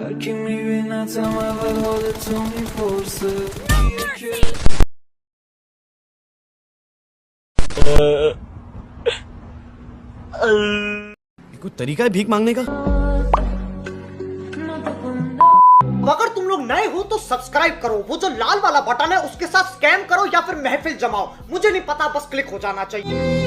Give me when I tell my love, hold it to me closer. कोई तरीका है भीख मांगने का? अगर तुम लोग नए हो तो सब्सक्राइब करो, वो जो लाल वाला बटन है उसके साथ स्कैम करो या फिर महफिल जमाओ, मुझे नहीं पता, बस क्लिक हो जाना चाहिए।